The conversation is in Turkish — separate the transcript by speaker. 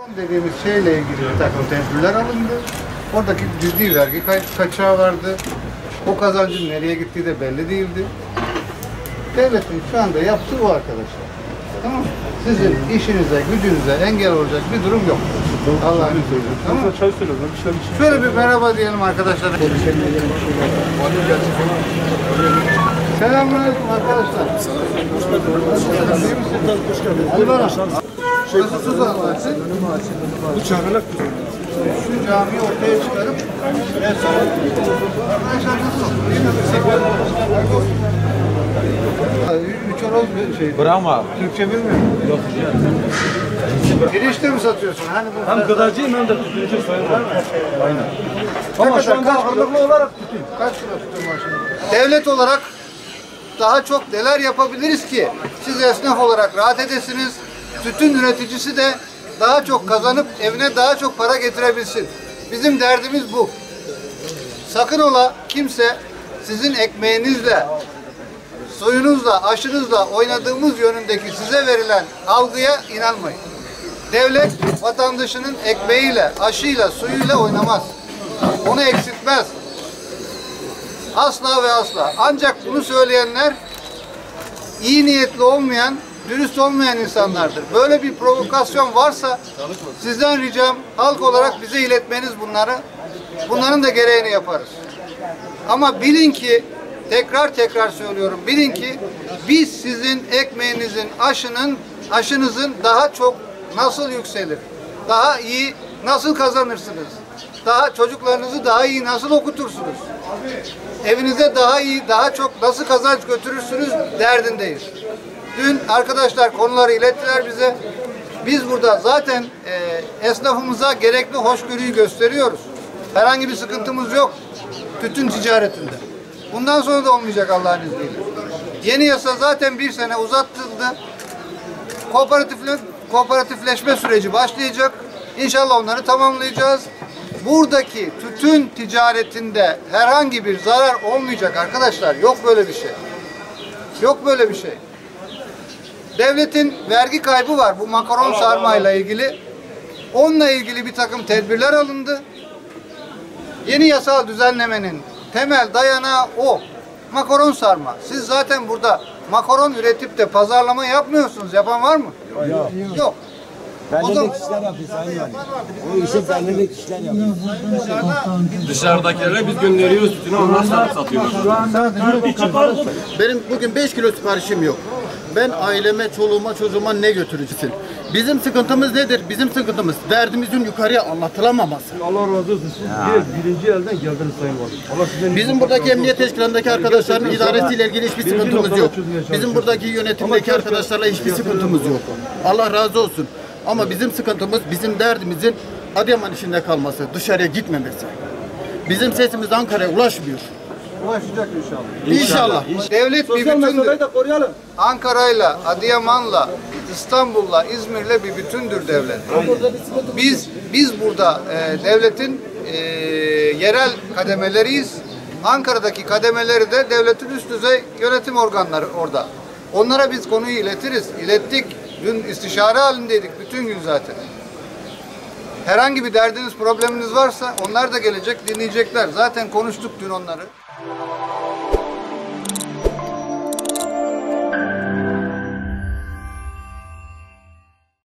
Speaker 1: Dediğimiz şeyle ilgili bir takım tedbirler alındı. Oradaki ciddi vergi kaçağı vardı. O kazancın nereye gittiği de belli değildi. Devletin şu anda yaptığı bu arkadaşlar. Tamam mı? Sizin işinize, gücünüze engel olacak bir durum yok. Allah'ın izniyle. Tamam mı? Şöyle bir merhaba diyelim arkadaşlar. Selamünaleyküm arkadaşlar. Ali Bana. Nasılsınız Allah'ın? Bu çağrılak şu camiyi ortaya çıkarıp arkadaşlar nasıl? Üç horoz şey.
Speaker 2: Brahma.
Speaker 1: Türkçe bilmiyor.
Speaker 2: Yok.
Speaker 1: Pirinçte mi satıyorsun? Hani bu
Speaker 2: Hem gıdacıyım hem de tüketici sayılır. Aynen. Ama şu anda ağırlıklı olarak tutayım.
Speaker 1: Kaç kilo tutuyorsun şimdi? Devlet olarak daha çok neler yapabiliriz ki siz esnaf olarak rahat edesiniz, tütün üreticisi de daha çok kazanıp evine daha çok para getirebilsin. Bizim derdimiz bu. Sakın ola kimse sizin ekmeğinizle, suyunuzla, aşınızla oynadığımız yönündeki size verilen algıya inanmayın. Devlet vatandaşının ekmeğiyle, aşıyla, suyuyla oynamaz. Onu eksiltmez. Asla ve asla. Ancak bunu söyleyenler iyi niyetli olmayan, dürüst olmayan insanlardır. Böyle bir provokasyon varsa sizden ricam halk olarak bize iletmeniz bunları. Bunların da gereğini yaparız. Ama bilin ki, tekrar söylüyorum, bilin ki biz sizin ekmeğinizin, aşınızın daha çok nasıl yükselir, daha iyi nasıl kazanırsınız, daha çocuklarınızı daha iyi nasıl okutursunuz, evinize daha iyi, daha çok nasıl kazanç götürürsünüz derdindeyiz. Dün arkadaşlar konuları ilettiler bize. Biz burada zaten esnafımıza gerekli hoşgörüyü gösteriyoruz. Herhangi bir sıkıntımız yok tütün ticaretinde. Bundan sonra da olmayacak Allah'ın izniyle. Yeni yasa zaten bir sene uzattıldı. Kooperatifleşme süreci başlayacak. İnşallah onları tamamlayacağız. Buradaki tütün ticaretinde herhangi bir zarar olmayacak arkadaşlar. Yok böyle bir şey. Yok böyle bir şey. Devletin vergi kaybı var bu makaron sarmayla ilgili. Onunla ilgili bir takım tedbirler alındı. Yeni yasal düzenlemenin temel dayanağı o. Makaron sarma. Siz zaten burada makaron üretip de pazarlama yapmıyorsunuz. Yapan var mı?
Speaker 2: Yok.
Speaker 1: Yok.
Speaker 2: Belirli kişiler yapıyor Sayın Valim. O işi belirli kişiler yapıyor.
Speaker 3: Dışarıdakilere biz gönderiyoruz tütünü, onlar satıyorlar.
Speaker 4: Benim bugün 5 kilo siparişim yok. Ben aileme, çoluğuma, çocuğuma ne götürürsün? Bizim sıkıntımız nedir? Bizim sıkıntımız derdimizin yukarıya anlatılamaması.
Speaker 2: Allah razı olsun. Siz birinci elden geldiniz Sayın Valim. Allah sizden
Speaker 4: Bizim buradaki emniyet teşkilatındaki arkadaşların idaresiyle ilgili hiçbir sıkıntımız yok. Bizim buradaki yönetimdeki arkadaşlarla hiçbir sıkıntımız yok. Allah razı olsun. Ama bizim sıkıntımız, bizim derdimizin Adıyaman içinde kalması, dışarıya gitmemesi. Bizim sesimiz Ankara'ya ulaşmıyor.
Speaker 1: Ulaşacak inşallah.
Speaker 4: İnşallah.
Speaker 1: Devlet bir bütündür. Ankara'yla, Adıyaman'la, İstanbul'la, İzmir'le bir bütündür devlet. Biz burada devletin yerel kademeleriyiz. Ankara'daki kademeleri de devletin üst düzey yönetim organları orada. Onlara biz konuyu ilettik. Dün istişare halindeydik bütün gün zaten. Herhangi bir derdiniz, probleminiz varsa onlar da gelecek, dinleyecekler. Zaten konuştuk dün onları.